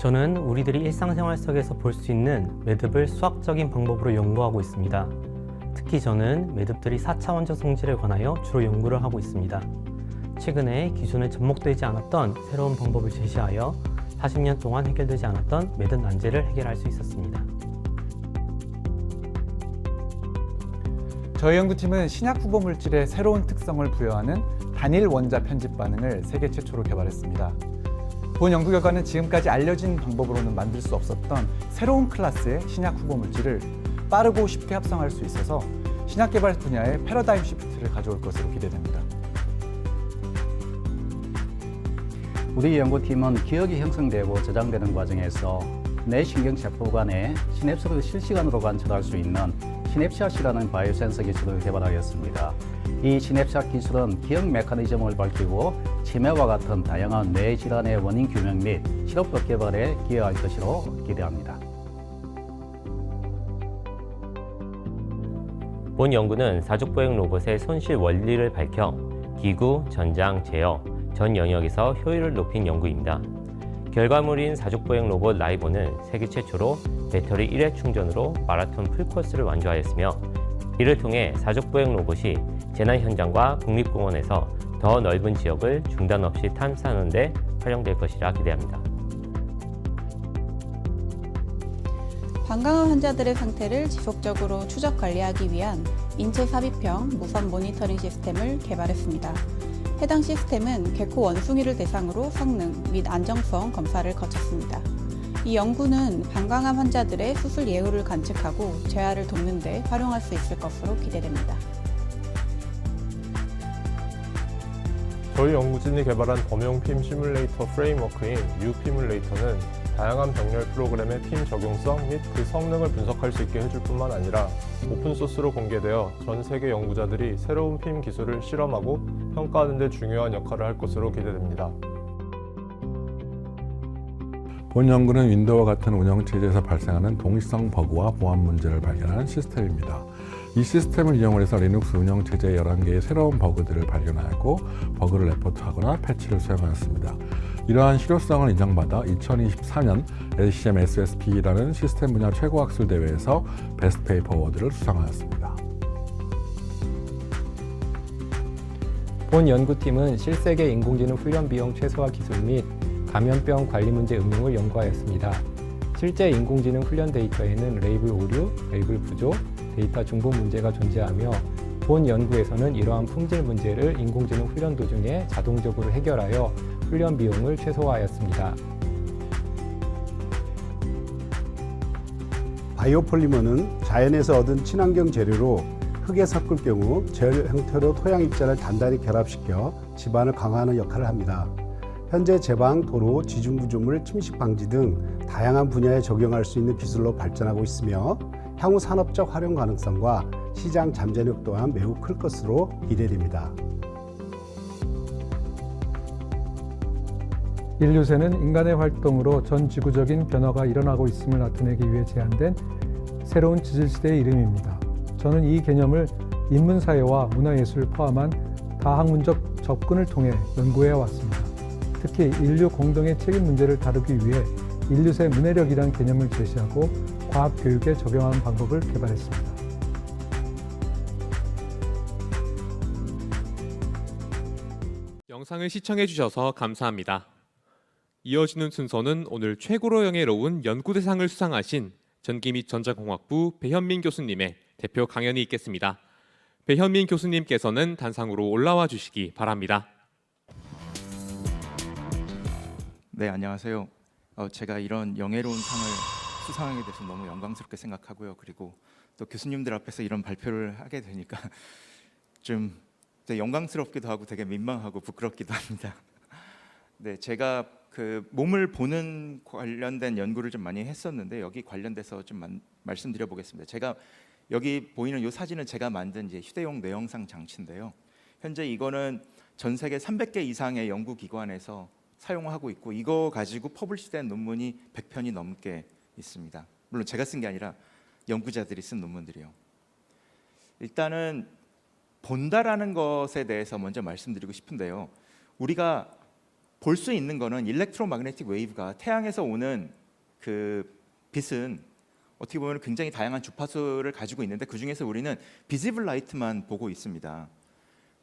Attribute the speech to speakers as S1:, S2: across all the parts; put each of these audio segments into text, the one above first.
S1: 저는 우리들이 일상생활 속에서 볼 수 있는 매듭을 수학적인 방법으로 연구하고 있습니다. 특히 저는 매듭들이 4차원적 성질에 관하여 주로 연구를 하고 있습니다. 최근에 기존에 접목되지 않았던 새로운 방법을 제시하여 40년 동안 해결되지 않았던 매듭 난제를 해결할 수 있었습니다.
S2: 저희 연구팀은 신약 후보 물질에 새로운 특성을 부여하는 단일 원자 편집 반응을 세계 최초로 개발했습니다. 본 연구 결과는 지금까지 알려진 방법으로는 만들 수 없었던 새로운 클래스의 신약 후보 물질을 빠르고 쉽게 합성할 수 있어서 신약 개발 분야에 패러다임 시프트를 가져올 것으로 기대됩니다.
S3: 우리 연구팀은 기억이 형성되고 저장되는 과정에서 뇌 신경세포 간의 시냅스를 실시간으로 관찰할 수 있는 시냅샷이라는 바이오 센서 기술을 개발하였습니다. 이 시냅샷 기술은 기억 메커니즘을 밝히고 치매와 같은 다양한 뇌 질환의 원인 규명 및 치료법 개발에 기여할 것으로 기대합니다.
S4: 본 연구는 사족보행 로봇의 손실 원리를 밝혀 기구, 전장, 제어, 전 영역에서 효율을 높인 연구입니다. 결과물인 사족보행 로봇 라이보는 세계 최초로 배터리 1회 충전으로 마라톤 풀코스를 완주하였으며 이를 통해 사족보행 로봇이 재난 현장과 국립공원에서 더 넓은 지역을 중단 없이 탐사하는 데 활용될 것이라 기대합니다.
S5: 방광암 환자들의 상태를 지속적으로 추적 관리하기 위한 인체 삽입형 무선 모니터링 시스템을 개발했습니다. 해당 시스템은 개코 원숭이를 대상으로 성능 및 안정성 검사를 거쳤습니다. 이 연구는 방광암 환자들의 수술 예후를 관측하고 재활을 돕는 데 활용할 수 있을 것으로 기대됩니다.
S6: 저희 연구진이 개발한 범용 핌 시뮬레이터 프레임워크인 U-피뮬레이터는 다양한 병렬 프로그램의 핌 적용성 및 그 성능을 분석할 수 있게 해줄 뿐만 아니라 오픈소스로 공개되어 전 세계 연구자들이 새로운 핌 기술을 실험하고 평가하는 데 중요한 역할을 할 것으로 기대됩니다.
S7: 본 연구는 윈도우와 같은 운영체제에서 발생하는 동일성 버그와 보안 문제를 발견하는 시스템입니다. 이 시스템을 이용해서 리눅스 운영체제의 11개의 새로운 버그들을 발견하였고 버그를 레포트하거나 패치를 수행하였습니다. 이러한 실효성을 인정받아 2024년 LCM SSP라는 시스템 분야 최고학술 대회에서 베스트 페이퍼 어워드를 수상하였습니다.
S8: 본 연구팀은 실세계 인공지능 훈련 비용 최소화 기술 및 감염병 관리 문제 응용을 연구하였습니다. 실제 인공지능 훈련 데이터에는 레이블 오류, 레이블 부족, 데이터 중복 문제가 존재하며 본 연구에서는 이러한 품질 문제를 인공지능 훈련 도중에 자동적으로 해결하여 훈련 비용을 최소화하였습니다.
S9: 바이오폴리머는 자연에서 얻은 친환경 재료로 흙에 섞을 경우 젤 형태로 토양 입자를 단단히 결합시켜 지반을 강화하는 역할을 합니다. 현재 제방, 도로, 지중구조물 침식 방지 등 다양한 분야에 적용할 수 있는 기술로 발전하고 있으며 향후 산업적 활용 가능성과 시장 잠재력 또한 매우 클 것으로 기대됩니다.
S10: 인류세는 인간의 활동으로 전 지구적인 변화가 일어나고 있음을 나타내기 위해 제안된 새로운 지질시대의 이름입니다. 저는 이 개념을 인문사회와 문화예술을 포함한 다학문적 접근을 통해 연구해 왔습니다. 특히 인류 공동의 책임 문제를 다루기 위해 인류세 문해력이라는 개념을 제시하고 과학 교육에 적용하는 방법을 개발했습니다.
S11: 영상을 시청해 주셔서 감사합니다. 이어지는 순서는 오늘 최고로 영예로운 연구대상을 수상하신 전기 및 전자공학부 배현민 교수님의 대표 강연이 있겠습니다. 배현민 교수님께서는 단상으로 올라와 주시기 바랍니다.
S12: 네, 안녕하세요. 제가 이런 영예로운 상을 수상하게 돼서 너무 영광스럽게 생각하고요. 그리고 또 교수님들 앞에서 이런 발표를 하게 되니까 좀 영광스럽기도 하고 되게 민망하고 부끄럽기도 합니다. 네, 제가 그 몸을 보는 관련된 연구를 좀 많이 했었는데 여기 관련돼서 좀 말씀드려 보겠습니다. 제가 여기 보이는 이 사진은 제가 만든 이제 휴대용 뇌영상 장치인데요. 현재 이거는 전 세계 300개 이상의 연구기관에서 사용하고 있고 이거 가지고 퍼블리시된 논문이 100편이 넘게 있습니다. 물론 제가 쓴 게 아니라 연구자들이 쓴 논문들이요. 일단은 본다라는 것에 대해서 먼저 말씀드리고 싶은데요. 우리가 볼 수 있는 거는 일렉트로마그네틱 웨이브가 태양에서 오는 그 빛은 어떻게 보면 굉장히 다양한 주파수를 가지고 있는데 그 중에서 우리는 비지블 라이트만 보고 있습니다.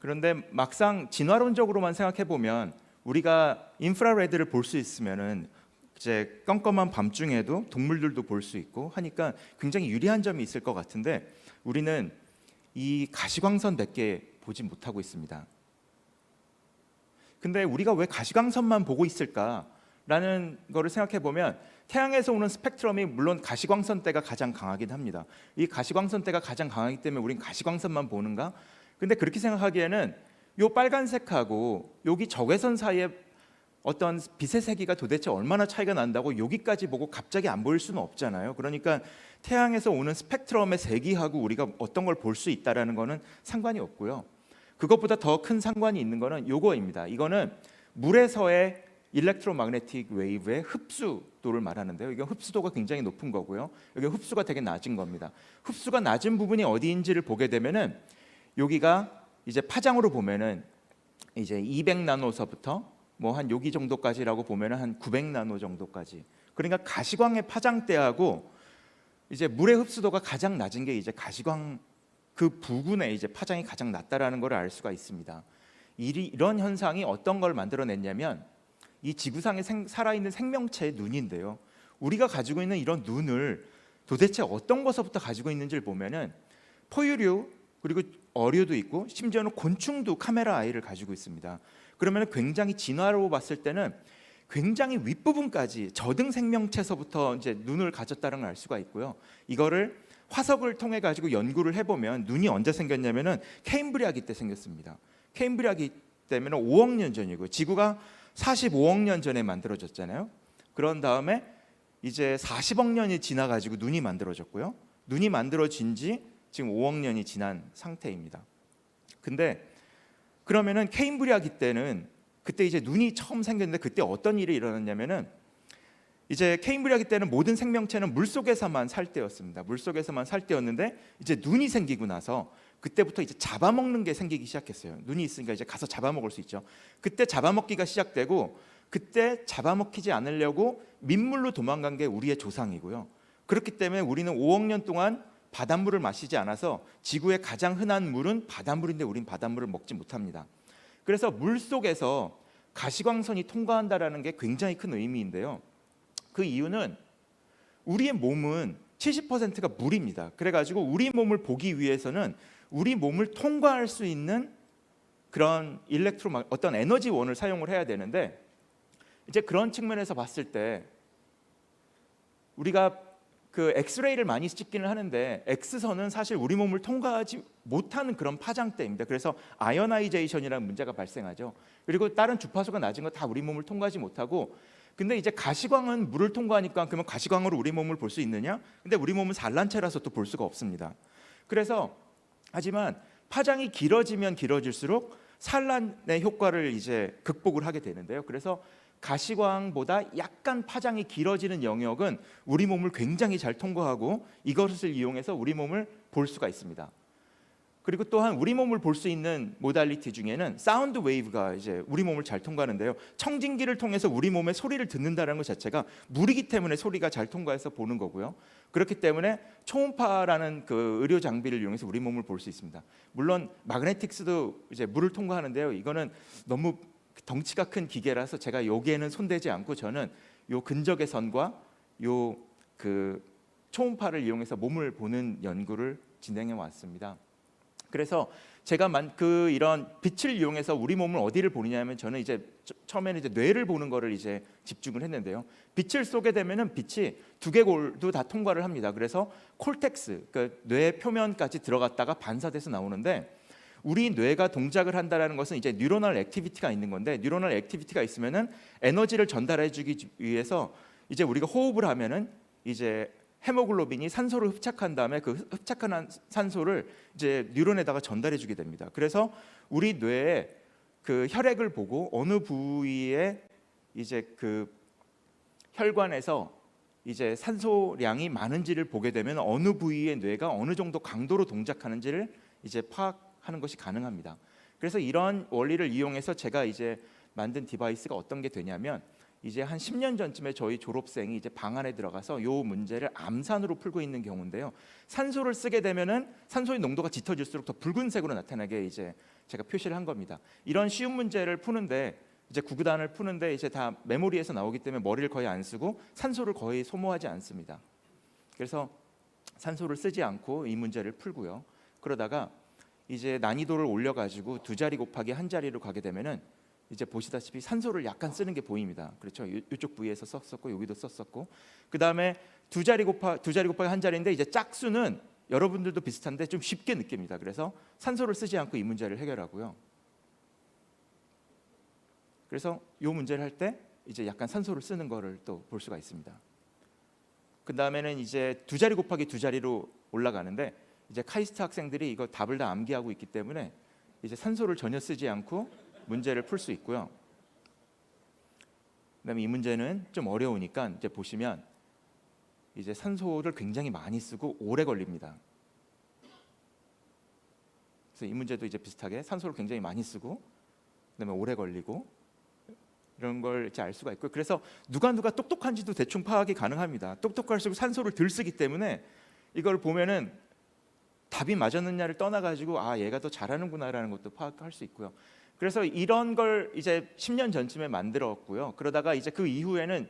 S12: 그런데 막상 진화론적으로만 생각해 보면 우리가 인프라레드를 볼 수 있으면은 이제 껌껌한 밤중에도 동물들도 볼 수 있고 하니까 굉장히 유리한 점이 있을 것 같은데 우리는 이 가시광선밖에 보지 못하고 있습니다. 근데 우리가 왜 가시광선만 보고 있을까라는 거를 생각해 보면 태양에서 오는 스펙트럼이 물론 가시광선대가 가장 강하긴 합니다. 이 가시광선대가 가장 강하기 때문에 우린 가시광선만 보는가? 근데 그렇게 생각하기에는 요 빨간색하고 여기 적외선 사이에 어떤 빛의 세기가 도대체 얼마나 차이가 난다고 여기까지 보고 갑자기 안 보일 수는 없잖아요. 그러니까 태양에서 오는 스펙트럼의 세기하고 우리가 어떤 걸 볼 수 있다라는 거는 상관이 없고요. 그것보다 더 큰 상관이 있는 거는 요거입니다. 이거는 물에서의 일렉트로마그네틱 웨이브의 흡수도를 말하는데요. 이게 흡수도가 굉장히 높은 거고요. 여기 흡수가 되게 낮은 겁니다. 흡수가 낮은 부분이 어디인지를 보게 되면은 여기가 이제 파장으로 보면은 이제 200나노서부터 뭐 한 여기 정도까지라고 보면은 한 900나노 정도까지. 그러니까 가시광의 파장대하고 이제 물의 흡수도가 가장 낮은 게 이제 가시광 그 부근에 이제 파장이 가장 낮다라는 걸 알 수가 있습니다. 이런 현상이 어떤 걸 만들어냈냐면 이 지구상에 살아있는 생명체의 눈인데요. 우리가 가지고 있는 이런 눈을 도대체 어떤 것서부터 가지고 있는지를 보면은 포유류 그리고 어류도 있고 심지어는 곤충도 카메라 아이를 가지고 있습니다. 그러면 굉장히 진화로 봤을 때는 굉장히 윗부분까지 저등 생명체서부터 이제 눈을 가졌다는 걸 알 수가 있고요. 이거를 화석을 통해 가지고 연구를 해보면 눈이 언제 생겼냐면은 케임브리아기 때 생겼습니다. 케임브리아기 때면 5억 년 전이고 지구가 45억 년 전에 만들어졌잖아요. 그런 다음에 이제 40억 년이 지나 가지고 눈이 만들어졌고요. 눈이 만들어진 지 지금 5억 년이 지난 상태입니다. 근데 그러면은 케임브리아기 때는 그때 이제 눈이 처음 생겼는데 그때 어떤 일이 일어났냐면은 이제 케임브리아기 때는 모든 생명체는 물속에서만 살 때였습니다. 물속에서만 살 때였는데 이제 눈이 생기고 나서 그때부터 이제 잡아먹는 게 생기기 시작했어요. 눈이 있으니까 이제 가서 잡아먹을 수 있죠. 그때 잡아먹기가 시작되고 그때 잡아먹히지 않으려고 민물로 도망간 게 우리의 조상이고요. 그렇기 때문에 우리는 5억 년 동안 바닷물을 마시지 않아서 지구의 가장 흔한 물은 바닷물인데 우린 바닷물을 먹지 못합니다. 그래서 물속에서 가시광선이 통과한다라는 게 굉장히 큰 의미인데요. 그 이유는 우리의 몸은 70%가 물입니다. 그래가지고 우리 몸을 보기 위해서는 우리 몸을 통과할 수 있는 그런 어떤 에너지원을 사용을 해야 되는데 이제 그런 측면에서 봤을 때 우리가 그 엑스레이를 많이 찍기는 하는데 X선은 사실 우리 몸을 통과하지 못하는 그런 파장대입니다. 그래서 아이오나이제이션이라는 문제가 발생하죠. 그리고 다른 주파수가 낮은 거 다 우리 몸을 통과하지 못하고 근데 이제 가시광은 물을 통과하니까 그러면 가시광으로 우리 몸을 볼 수 있느냐? 근데 우리 몸은 산란체라서 또 볼 수가 없습니다. 그래서 하지만 파장이 길어지면 길어질수록 산란의 효과를 이제 극복을 하게 되는데요. 그래서 가시광보다 약간 파장이 길어지는 영역은 우리 몸을 굉장히 잘 통과하고 이것을 이용해서 우리 몸을 볼 수가 있습니다. 그리고 또한 우리 몸을 볼 수 있는 모달리티 중에는 사운드 웨이브가 이제 우리 몸을 잘 통과하는데요. 청진기를 통해서 우리 몸의 소리를 듣는다는 것 자체가 물이기 때문에 소리가 잘 통과해서 보는 거고요. 그렇기 때문에 초음파라는 그 의료 장비를 이용해서 우리 몸을 볼 수 있습니다. 물론 마그네틱스도 이제 물을 통과하는데요. 이거는 너무 덩치가 큰 기계라서 제가 여기에는 손대지 않고 저는 요 근적의 선과 요 그 초음파를 이용해서 몸을 보는 연구를 진행해 왔습니다. 그래서 제가 이런 빛을 이용해서 우리 몸을 어디를 보느냐면 저는 이제 처음에는 이제 뇌를 보는 거를 이제 집중을 했는데요. 빛을 쏘게 되면은 빛이 두개골도 다 통과를 합니다. 그래서 콜텍스, 그러니까 뇌 표면까지 들어갔다가 반사돼서 나오는데 우리 뇌가 동작을 한다라는 것은 이제 뉴로널 액티비티가 있는 건데 뉴로널 액티비티가 있으면은 에너지를 전달해주기 위해서 이제 우리가 호흡을 하면은 이제 헤모글로빈이 산소를 흡착한 다음에 그 흡착한 산소를 이제 뉴런에다가 전달해주게 됩니다. 그래서 우리 뇌에 그 혈액을 보고 어느 부위에 이제 그 혈관에서 이제 산소량이 많은지를 보게 되면 어느 부위의 뇌가 어느 정도 강도로 동작하는지를 이제 파악하는 것이 가능합니다. 그래서 이런 원리를 이용해서 제가 이제 만든 디바이스가 어떤 게 되냐면 이제 한 10년 전쯤에 저희 졸업생이 이제 방 안에 들어가서 요 문제를 암산으로 풀고 있는 경우인데요. 산소를 쓰게 되면은 산소의 농도가 짙어질수록 더 붉은색으로 나타나게 이제 제가 표시를 한 겁니다. 이런 쉬운 문제를 푸는데 이제 구구단을 푸는데 이제 다 메모리에서 나오기 때문에 머리를 거의 안 쓰고 산소를 거의 소모하지 않습니다. 그래서 산소를 쓰지 않고 이 문제를 풀고요. 그러다가 이제 난이도를 올려가지고 2자리 곱하기 1자리로 가게 되면은 이제 보시다시피 산소를 약간 쓰는 게 보입니다. 그렇죠? 이쪽 부위에서 썼었고 여기도 썼었고 그 다음에 2자리 곱하기 1자리인데 이제 짝수는 여러분들도 비슷한데 좀 쉽게 느낍니다. 그래서 산소를 쓰지 않고 이 문제를 해결하고요. 그래서 이 문제를 할 때 이제 약간 산소를 쓰는 거를 또 볼 수가 있습니다. 그 다음에는 이제 2자리 곱하기 2자리로 올라가는데 이제 카이스트 학생들이 이거 답을 다 암기하고 있기 때문에 이제 산소를 전혀 쓰지 않고 문제를 풀 수 있고요. 그다음에 이 문제는 좀 어려우니까 이제 보시면 이제 산소를 굉장히 많이 쓰고 오래 걸립니다. 그래서 이 문제도 이제 비슷하게 산소를 굉장히 많이 쓰고 그다음에 오래 걸리고 이런 걸 이제 알 수가 있고요. 그래서 누가 똑똑한지도 대충 파악이 가능합니다. 똑똑할수록 산소를 덜 쓰기 때문에 이걸 보면은 답이 맞았느냐를 떠나가지고 아 얘가 더 잘하는구나라는 것도 파악할 수 있고요. 그래서 이런 걸 이제 10년 전쯤에 만들었고요. 그러다가 이제 그 이후에는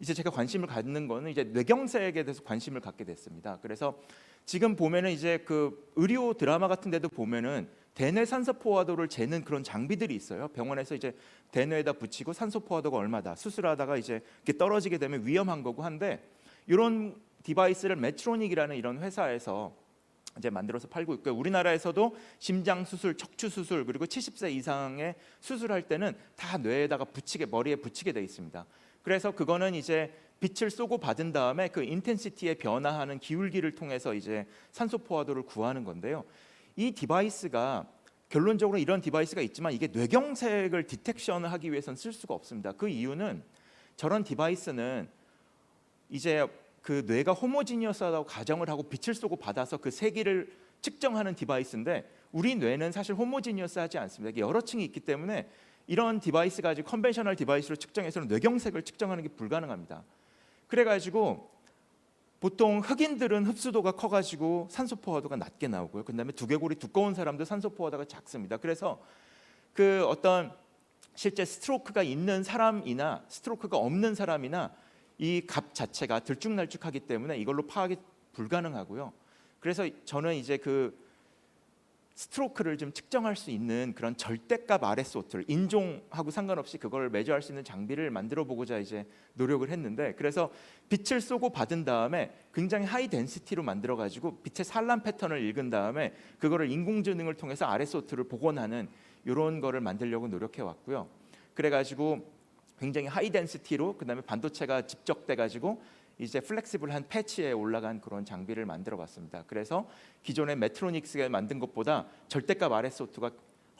S12: 이제 제가 관심을 갖는 거는 이제 뇌경색에 대해서 관심을 갖게 됐습니다. 그래서 지금 보면은 이제 그 의료 드라마 같은 데도 보면은 대뇌 산소 포화도를 재는 그런 장비들이 있어요. 병원에서 이제 대뇌에다 붙이고 산소 포화도가 얼마다 수술하다가 이제 이렇게 떨어지게 되면 위험한 거고 한데 이런 디바이스를 메트로닉이라는 이런 회사에서 이제 만들어서 팔고 있고요. 우리나라에서도 심장 수술, 척추 수술 그리고 70세 이상의 수술할 때는 다 뇌에다가 머리에 붙이게 돼 있습니다. 그래서 그거는 이제 빛을 쏘고 받은 다음에 그 인텐시티에 변화하는 기울기를 통해서 이제 산소 포화도를 구하는 건데요. 이 디바이스가 결론적으로 이런 디바이스가 있지만 이게 뇌경색을 디텍션을 하기 위해서는 쓸 수가 없습니다. 그 이유는 저런 디바이스는 이제 그 뇌가 호모지니어스하다고 가정을 하고 빛을 쏘고 받아서 그 세기를 측정하는 디바이스인데 우리 뇌는 사실 호모지니어스하지 않습니다. 이게 여러 층이 있기 때문에 이런 디바이스가 아주 컨벤셔널 디바이스로 측정해서는 뇌경색을 측정하는 게 불가능합니다. 그래가지고 보통 흑인들은 흡수도가 커가지고 산소 포화도가 낮게 나오고요. 그다음에 두개골이 두꺼운 사람도 산소 포화도가 작습니다. 그래서 그 어떤 실제 스트로크가 있는 사람이나 스트로크가 없는 사람이나 이 값 자체가 들쭉날쭉하기 때문에 이걸로 파악이 불가능하고요. 그래서 저는 이제 그 스트로크를 좀 측정할 수 있는 그런 절대값 RSO트를 인종하고 상관없이 그걸 매저할 수 있는 장비를 만들어 보고자 이제 노력을 했는데 그래서 빛을 쏘고 받은 다음에 굉장히 하이 덴시티로 만들어 가지고 빛의 산란 패턴을 읽은 다음에 그거를 인공지능을 통해서 RSO트를 복원하는 이런 거를 만들려고 노력해 왔고요. 그래 가지고 굉장히 하이 덴시티로 그다음에 반도체가 집적돼 가지고 이제 플렉시블한 패치에 올라간 그런 장비를 만들어 봤습니다. 그래서 기존의 메트로닉스가 만든 것보다 절대값 RSO트가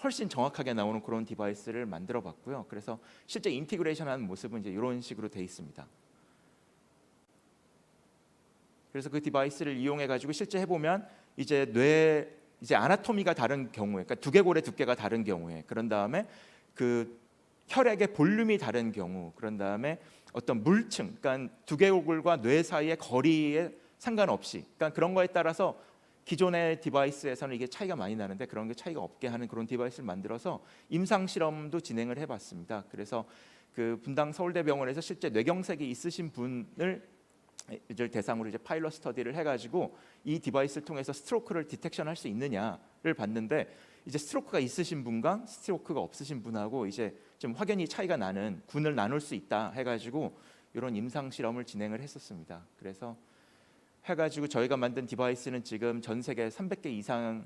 S12: 훨씬 정확하게 나오는 그런 디바이스를 만들어 봤고요. 그래서 실제 인티그레이션하는 모습은 이제 이런 식으로 돼 있습니다. 그래서 그 디바이스를 이용해 가지고 실제 해보면 이제 뇌 이제 아나토미가 다른 경우에, 그러니까 두개골의 두께가 다른 경우에, 그런 다음에 그 혈액의 볼륨이 다른 경우, 그런 다음에 어떤 물층, 그러니까 두개골과 뇌 사이의 거리에 상관없이, 그러니까 그런 거에 따라서 기존의 디바이스에서는 이게 차이가 많이 나는데 그런 게 차이가 없게 하는 그런 디바이스를 만들어서 임상 실험도 진행을 해봤습니다. 그래서 그 분당 서울대병원에서 실제 뇌경색이 있으신 분을 대상으로 이제 파일럿 스터디를 해가지고 이 디바이스를 통해서 스트로크를 디텍션할 수 있느냐를 봤는데 이제 스트로크가 있으신 분과 스트로크가 없으신 분하고 이제 좀 확연히 차이가 나는 군을 나눌 수 있다 해가지고 이런 임상 실험을 진행을 했었습니다. 그래서 해가지고 저희가 만든 디바이스는 지금 전 세계 300개 이상의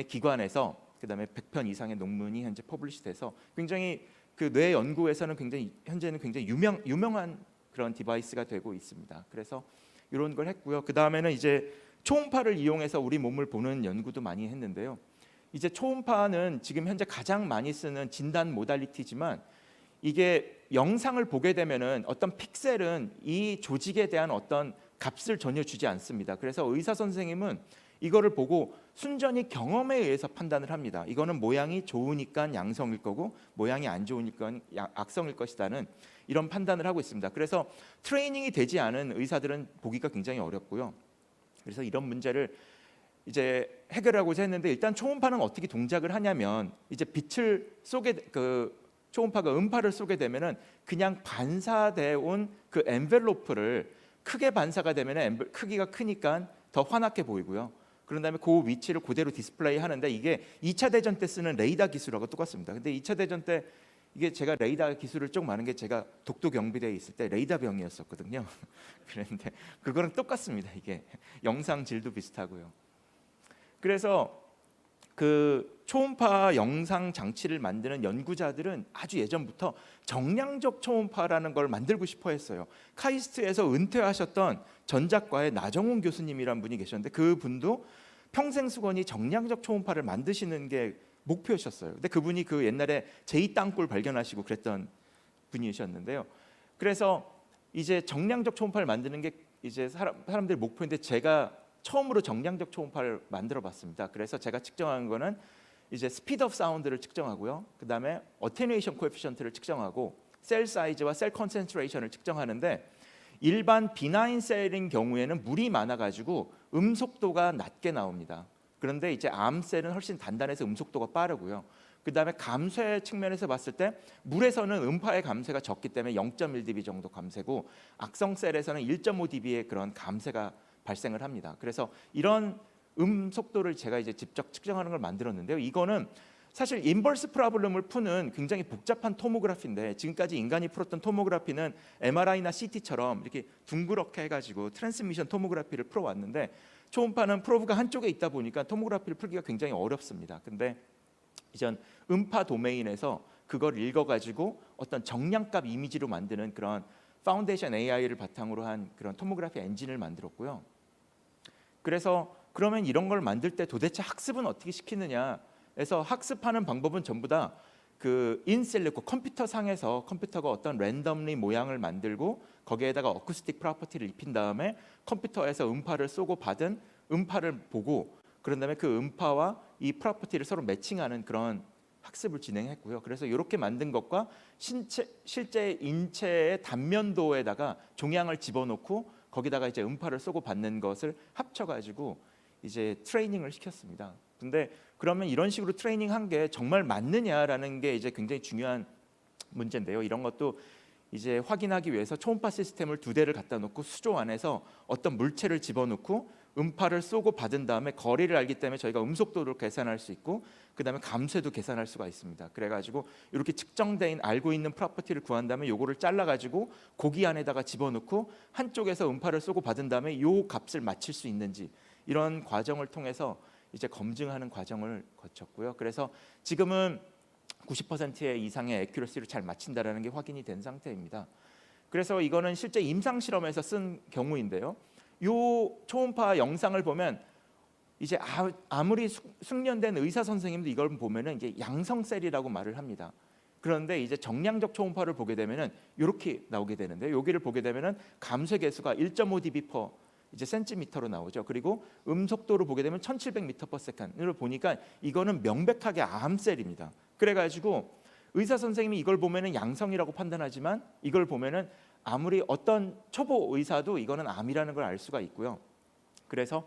S12: 기관에서 그다음에 100편 이상의 논문이 현재 퍼블리시돼서 굉장히 그 뇌 연구에서는 굉장히 현재는 굉장히 유명한 그런 디바이스가 되고 있습니다. 그래서 이런 걸 했고요. 그 다음에는 이제 초음파를 이용해서 우리 몸을 보는 연구도 많이 했는데요. 이제 초음파는 지금 현재 가장 많이 쓰는 진단 모달리티지만 이게 영상을 보게 되면은 어떤 픽셀은 이 조직에 대한 어떤 값을 전혀 주지 않습니다. 그래서 의사 선생님은 이거를 보고 순전히 경험에 의해서 판단을 합니다. 이거는 모양이 좋으니까 양성일 거고 모양이 안 좋으니까 악성일 것이다는 이런 판단을 하고 있습니다. 그래서 트레이닝이 되지 않은 의사들은 보기가 굉장히 어렵고요. 그래서 이런 문제를 이제 해결하고자 했는데, 일단 초음파는 어떻게 동작을 하냐면 이제 빛을 쏘게 초음파가 음파를 쏘게 되면은 그냥 반사되어 온 그 엔벨로프를 크게 반사가 되면은 크기가 크니까 더 환하게 보이고요. 그런 다음에 그 위치를 그대로 디스플레이 하는데, 이게 2차 대전 때 쓰는 레이더 기술하고 똑같습니다. 근데 2차 대전 때 이게 제가 레이더 기술을 좀 많은 게 제가 독도 경비대에 있을 때 레이더 병이었었거든요. 그런데 그거랑 똑같습니다. 이게 영상 질도 비슷하고요. 그래서 그 초음파 영상 장치를 만드는 연구자들은 아주 예전부터 정량적 초음파라는 걸 만들고 싶어 했어요. 카이스트에서 은퇴하셨던 전작과의 나정훈 교수님이란 분이 계셨는데, 그 분도 평생 수건이 정량적 초음파를 만드시는 게 목표셨어요. 근데 그분이 그 옛날에 제2 땅굴 발견하시고 그랬던 분이셨는데요. 그래서 이제 정량적 초음파를 만드는 게 이제 사람들의 목표인데, 제가 처음으로 정량적 초음파를 만들어 봤습니다. 그래서 제가 측정한 거는 이제 스피드 오브 사운드를 측정하고요. 그다음에 어테뉴에이션 코에피션트를 측정하고 셀 사이즈와 셀 컨센트레이션을 측정하는데, 일반 비나인 셀인 경우에는 물이 많아 가지고 음속도가 낮게 나옵니다. 그런데 이제 암셀은 훨씬 단단해서 음속도가 빠르고요. 그다음에 감쇄 측면에서 봤을 때 물에서는 음파의 감쇄가 적기 때문에 0.1dB 정도 감쇄고, 악성셀에서는 1.5dB의 그런 감쇄가 발생을 합니다. 그래서 이런 속도를 제가 이제 직접 측정하는 걸 만들었는데요. 이거는 사실 인버스 프로블럼을 푸는 굉장히 복잡한 토모그래피인데, 지금까지 인간이 풀었던 토모그래피는 MRI나 CT처럼 이렇게 둥그렇게 해가지고 트랜스미션 토모그래피를 풀어왔는데, 초음파는 프로브가 한쪽에 있다 보니까 토모그래피를 풀기가 굉장히 어렵습니다. 근데 이전 음파 도메인에서 그걸 읽어가지고 어떤 정량값 이미지로 만드는 그런 파운데이션 AI를 바탕으로 한 그런 토모그래피 엔진을 만들었고요. 그래서 그러면 이런 걸 만들 때 도대체 학습은 어떻게 시키느냐 해서, 학습하는 방법은 전부 다 그 인실리코 컴퓨터 상에서 컴퓨터가 어떤 랜덤리 모양을 만들고 거기에다가 어쿠스틱 프로퍼티를 입힌 다음에 컴퓨터에서 음파를 쏘고 받은 음파를 보고, 그런 다음에 그 음파와 이 프로퍼티를 서로 매칭하는 그런 학습을 진행했고요. 그래서 이렇게 만든 것과 실제 인체의 단면도에다가 종양을 집어넣고 거기다가 이제 음파를 쏘고 받는 것을 합쳐가지고 이제 트레이닝을 시켰습니다. 근데 그러면 이런 식으로 트레이닝한 게 정말 맞느냐라는 게 이제 굉장히 중요한 문제인데요. 이런 것도 이제 확인하기 위해서 초음파 시스템을 2대를 갖다 놓고 수조 안에서 어떤 물체를 집어넣고 음파를 쏘고 받은 다음에 거리를 알기 때문에 저희가 음속도를 계산할 수 있고, 그 다음에 감쇄도 계산할 수가 있습니다. 그래가지고 이렇게 측정된 알고 있는 프로퍼티를 구한 다음에 요거를 잘라가지고 고기 안에다가 집어넣고 한쪽에서 음파를 쏘고 받은 다음에 요 값을 맞출 수 있는지, 이런 과정을 통해서 이제 검증하는 과정을 거쳤고요. 그래서 지금은 90% 이상의 애큐러시를 잘 맞춘다라는 게 확인이 된 상태입니다. 그래서 이거는 실제 임상 실험에서 쓴 경우인데요. 요 초음파 영상을 보면 이제 아무리 숙련된 의사 선생님도 이걸 보면은 이제 양성셀이라고 말을 합니다. 그런데 이제 정량적 초음파를 보게 되면은 이렇게 나오게 되는데, 여기를 보게 되면은 감쇄 계수가 1.5 dB 이제 센티미터로 나오죠. 그리고 음속도를 보게 되면 1700m/s를 보니까 이거는 명백하게 암셀입니다. 그래가지고 의사 선생님이 이걸 보면은 양성이라고 판단하지만, 이걸 보면은 아무리 어떤 초보 의사도 이거는 암이라는 걸 알 수가 있고요. 그래서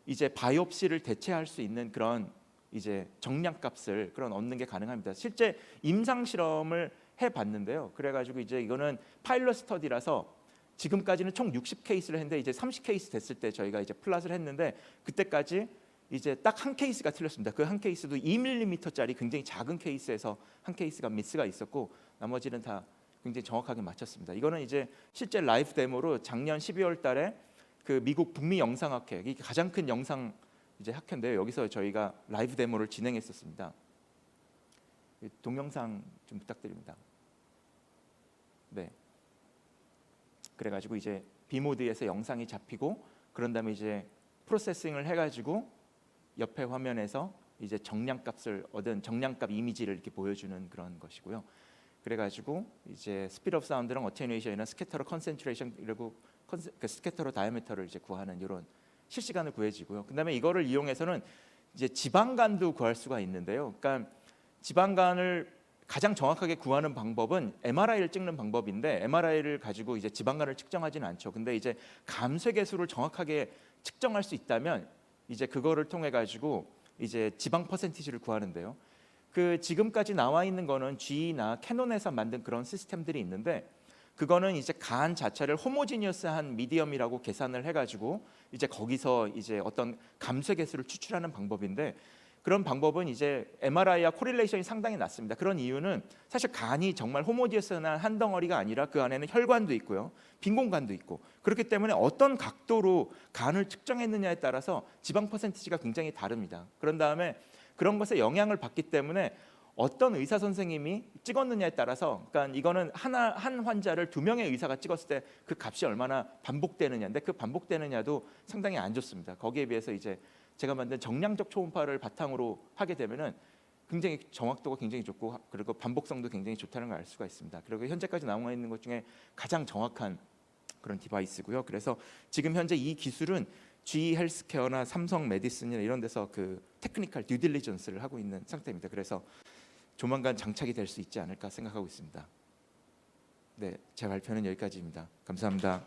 S12: 이제 바이옵시를 대체할 수 있는 그런 이제 정량값을 그런 얻는 게 가능합니다. 실제 임상 실험을 해봤는데요. 그래가지고 이제 이거는 파일럿 스터디라서 지금까지는 총 60케이스를 했는데, 이제 30케이스 됐을 때 저희가 이제 플랫을 했는데, 그때까지 이제 딱 한 케이스가 틀렸습니다. 그 한 케이스도 2mm짜리 굉장히 작은 케이스에서 한 케이스가 미스가 있었고, 나머지는 다 굉장히 정확하게 맞췄습니다. 이거는 이제 실제 라이브 데모로 작년 12월 달에 그 미국 북미 영상학회, 이게 가장 큰 영상 이제 학회인데요. 여기서 저희가 라이브 데모를 진행했었습니다. 동영상 좀 부탁드립니다. 네. 그래가지고 이제 비모드에서 영상이 잡히고, 그런 다음에 이제 프로세싱을 해가지고 옆에 화면에서 이제 정량값을 얻은 정량값 이미지를 이렇게 보여주는 그런 것이고요. 그래가지고 이제 스피드 오브 사운드랑 어테뉴에이션이나 스캐터러 컨센트레이션, 그리고 그 스캐터러 다이아미터를 이제 구하는 이런 실시간으로 구해지고요. 그다음에 이거를 이용해서는 이제 지방간도 구할 수가 있는데요. 그러니까 지방간을 가장 정확하게 구하는 방법은 MRI를 찍는 방법인데 MRI를 가지고 이제 지방간을 측정하지는 않죠. 근데 이제 감쇄계수를 정확하게 측정할 수 있다면 이제 그거를 통해 가지고 이제 지방 퍼센티지를 구하는데요. 그 지금까지 나와 있는 거는 GE나 캐논에서 만든 그런 시스템들이 있는데 그거는 이제 간 자체를 호모지니어스한 미디엄이라고 계산을 해가지고 이제 거기서 이제 어떤 감쇄계수를 추출하는 방법인데 그런 방법은 이제 MRI와 코릴레이션이 상당히 낮습니다. 그런 이유는 사실 간이 정말 호모지니어스한 한 덩어리가 아니라 그 안에는 혈관도 있고요, 빈 공간도 있고 그렇기 때문에 어떤 각도로 간을 측정했느냐에 따라서 지방 퍼센티지가 굉장히 다릅니다. 그런 다음에 그런 것에 영향을 받기 때문에 어떤 의사 선생님이 찍었느냐에 따라서, 그러니까 이거는 한 환자를 2명의 의사가 찍었을 때 그 값이 얼마나 반복되느냐인데 그 반복되느냐도 상당히 안 좋습니다. 거기에 비해서 이제 제가 만든 정량적 초음파를 바탕으로 하게 되면은 굉장히 정확도가 굉장히 좋고 그리고 반복성도 굉장히 좋다는 걸 알 수가 있습니다. 그리고 현재까지 나와 있는 것 중에 가장 정확한 그런 디바이스고요. 그래서 지금 현재 이 기술은 GE 헬스케어나 삼성 메디슨이나 이런 데서 그 테크니컬 듀 딜리전스를 하고 있는 상태입니다. 그래서 조만간 장착이 될 수 있지 않을까 생각하고 있습니다. 네, 제 발표는 여기까지입니다. 감사합니다.